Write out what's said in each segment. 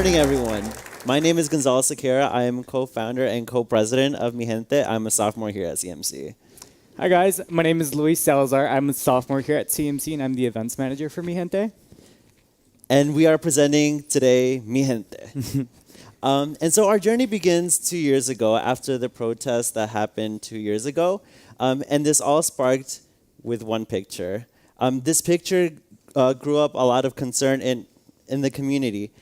morning, everyone. My name is Gonzalo Secaira. I am co-founder and co-president of Mi Gente. I'm a sophomore here at CMC. Hi guys, my name is Luis Salazar. I'm a sophomore here at CMC and I'm the events manager for Mi Gente. And we are presenting today Mi Gente. And so our journey begins 2 years ago after the protest that happened 2 years ago. And this all sparked with one picture. This picture grew up a lot of concern in the community.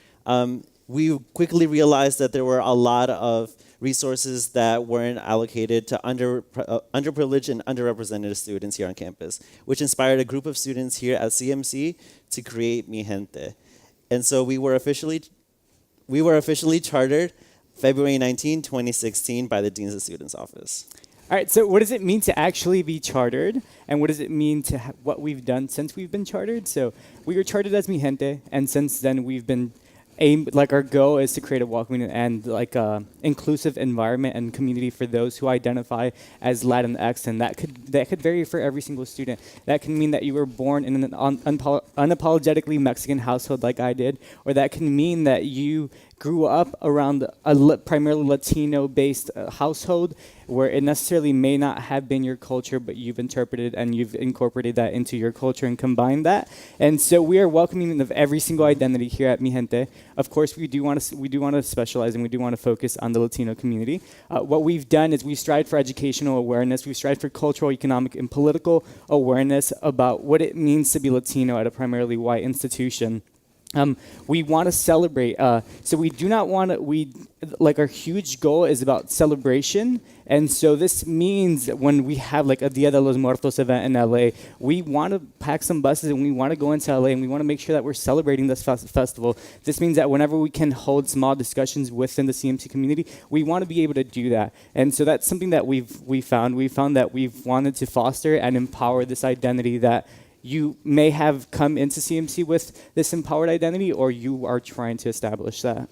We quickly realized that there were a lot of resources that weren't allocated to underprivileged and underrepresented students here on campus, which inspired a group of students here at CMC to create Mi Gente. And so we were officially chartered February 19, 2016 by the Dean's of Students Office. All right, so what does it mean to actually be chartered? And what does it mean to what we've done since we've been chartered? So we were chartered as Mi Gente, and since then we've been our goal is to create a welcoming and inclusive environment and community for those who identify as Latinx, and that could vary for every single student. That can mean that you were born in an unapologetically Mexican household like I did, or that can mean that you grew up around a primarily Latino-based household where it necessarily may not have been your culture, but you've interpreted and you've incorporated that into your culture and combined that. And so we are welcoming of every single identity here at Mi Gente. Of course, we do want to specialize and we do want to focus on the Latino community. What we've done is we strive for educational awareness. We strive for cultural, economic, and political awareness about what it means to be Latino at a primarily white institution. We want to celebrate, so we do not want to, our huge goal is about celebration, and so this means when we have like a Dia de los Muertos event in LA, we want to pack some buses and we want to go into LA and we want to make sure that we're celebrating this festival. This means that whenever we can hold small discussions within the CMC community, we want to be able to do that. And so that's something that we found that we've wanted to foster and empower this identity that you may have come into CMC with this empowered identity, or you are trying to establish that.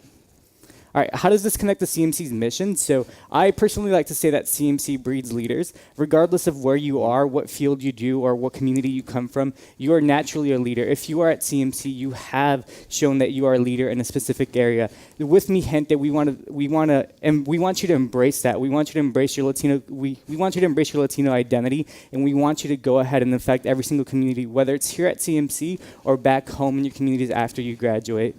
All right, how does this connect to CMC's mission? So I personally like to say that CMC breeds leaders. Regardless of where you are, what field you do, or what community you come from, you are naturally a leader. If you are at CMC, you have shown that you are a leader in a specific area. With Mi Gente, we want you to embrace that. We want you to embrace your Latino. We want you to embrace your Latino identity, and we want you to go ahead and affect every single community, whether it's here at CMC or back home in your communities after you graduate.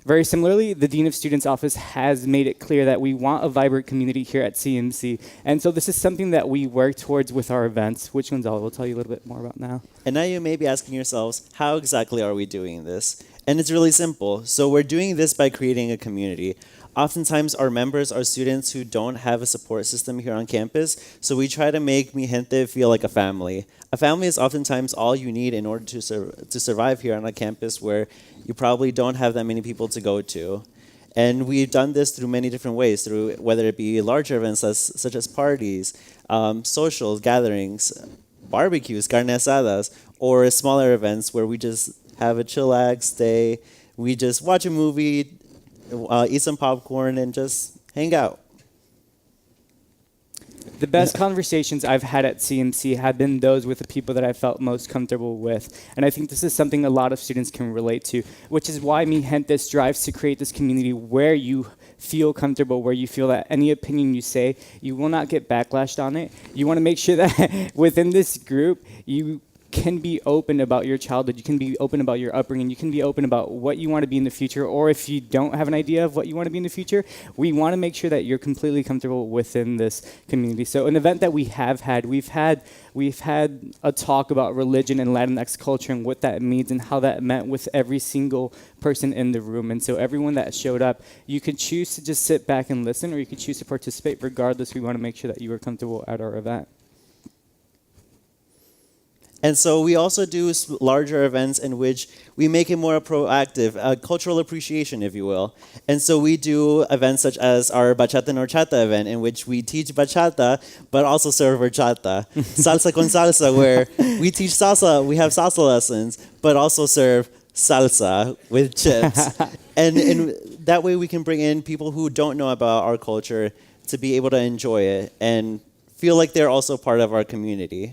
Very similarly, the Dean of Students Office has made it clear that we want a vibrant community here at CMC. And so this is something that we work towards with our events, which Gonzalo will tell you a little bit more about now. And now you may be asking yourselves, how exactly are we doing this? And it's really simple. So we're doing this by creating a community. Oftentimes, our members are students who don't have a support system here on campus, so we try to make Mi Gente feel like a family. A family is oftentimes all you need in order to survive here on a campus where you probably don't have that many people to go to. And we've done this through many different ways, through whether it be larger events such as parties, socials, gatherings, barbecues, carne asadas, or smaller events where we just have a chillax day, we just watch a movie, eat some popcorn, and just hang out. The best conversations I've had at CMC have been those with the people that I felt most comfortable with. And I think this is something a lot of students can relate to, which is why Mi Gente strives to create this community where you feel comfortable, where you feel that any opinion you say, you will not get backlashed on it. You want to make sure that within this group, you can be open about your childhood, you can be open about your upbringing, you can be open about what you want to be in the future, or if you don't have an idea of what you want to be in the future, we want to make sure that you're completely comfortable within this community. So an event that we've had a talk about religion and Latinx culture and what that means and how that meant with every single person in the room. And so everyone that showed up, you could choose to just sit back and listen, or you could choose to participate. Regardless, we want to make sure that you are comfortable at our event. And so we also do larger events in which we make it more proactive, cultural appreciation, if you will. And so we do events such as our Bachata and Horchata event, in which we teach bachata, but also serve horchata. Salsa con salsa, where we teach salsa, we have salsa lessons, but also serve salsa with chips. and that way we can bring in people who don't know about our culture to be able to enjoy it and feel like they're also part of our community.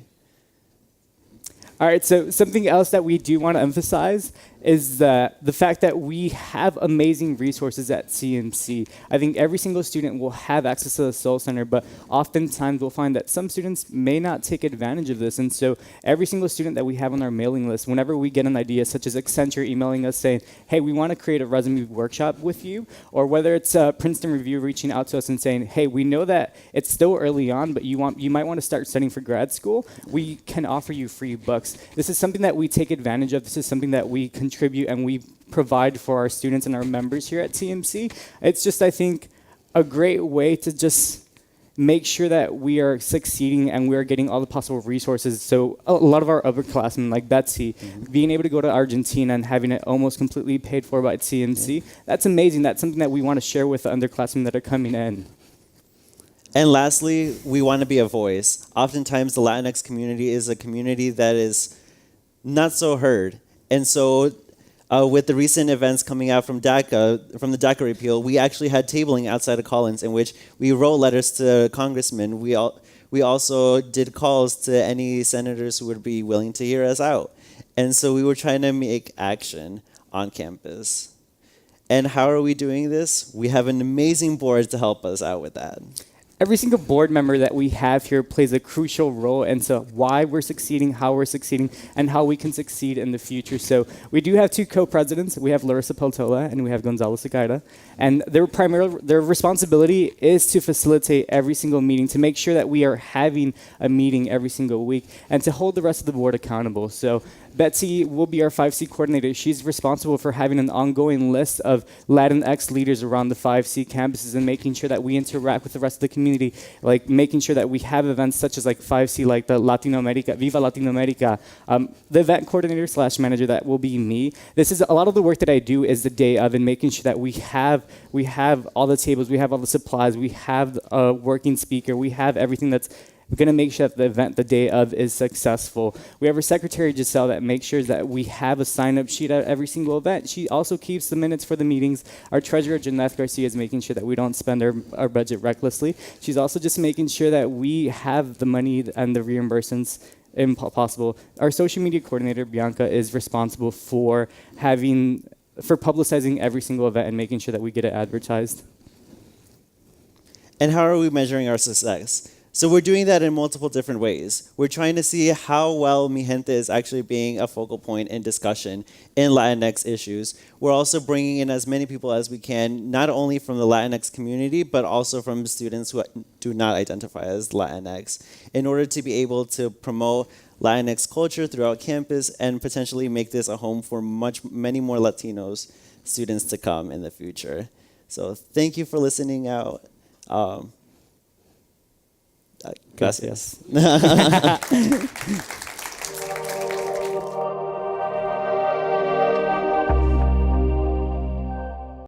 All right, so something else that we do want to emphasize is the fact that we have amazing resources at CMC. I think every single student will have access to the Soul Center, but oftentimes we'll find that some students may not take advantage of this. And so every single student that we have on our mailing list, whenever we get an idea, such as Accenture emailing us saying, hey, we want to create a resume workshop with you, or whether it's Princeton Review reaching out to us and saying, hey, we know that it's still early on, but you might want to start studying for grad school, we can offer you free books. This is something that we take advantage of. This is something that we contribute and we provide for our students and our members here at CMC. It's just, I think, a great way to just make sure that we are succeeding and we are getting all the possible resources. So a lot of our upperclassmen, like Betsy, being able to go to Argentina and having it almost completely paid for by CMC, that's amazing. That's something that we want to share with the underclassmen that are coming in. And lastly, we want to be a voice. Oftentimes, the Latinx community is a community that is not so heard. And so with the recent events coming out from DACA, from the DACA repeal, we actually had tabling outside of Collins in which we wrote letters to congressmen. We also did calls to any senators who would be willing to hear us out. And so we were trying to make action on campus. And how are we doing this? We have an amazing board to help us out with that. Every single board member that we have here plays a crucial role into why we're succeeding, how we're succeeding, and how we can succeed in the future. So we do have two co-presidents. We have Larissa Peltola and we have Gonzalo Secaira. And their responsibility is to facilitate every single meeting, to make sure that we are having a meeting every single week, and to hold the rest of the board accountable. So Betsy will be our 5C coordinator. She's responsible for having an ongoing list of Latinx leaders around the 5C campuses and making sure that we interact with the rest of the community, like making sure that we have events such as like 5C, like the Latino America, Viva Latino America. The event coordinator / manager, that will be me. This is a lot of the work that I do is the day of, and making sure that we have all the tables, we have all the supplies, we have a working speaker, we have everything that's going to make sure that the event the day of is successful. We have our secretary, Giselle, that makes sure that we have a sign-up sheet at every single event. She also keeps the minutes for the meetings. Our treasurer, Jeanette Garcia, is making sure that we don't spend our budget recklessly. She's also just making sure that we have the money and the reimbursements possible. Our social media coordinator, Bianca, is responsible for publicizing every single event and making sure that we get it advertised. And how are we measuring our success? So we're doing that in multiple different ways. We're trying to see how well Mi Gente is actually being a focal point in discussion in Latinx issues. We're also bringing in as many people as we can, not only from the Latinx community, but also from students who do not identify as Latinx, in order to be able to promote Latinx culture throughout campus and potentially make this a home for many more Latinos students to come in the future. So thank you for listening out. Gracias.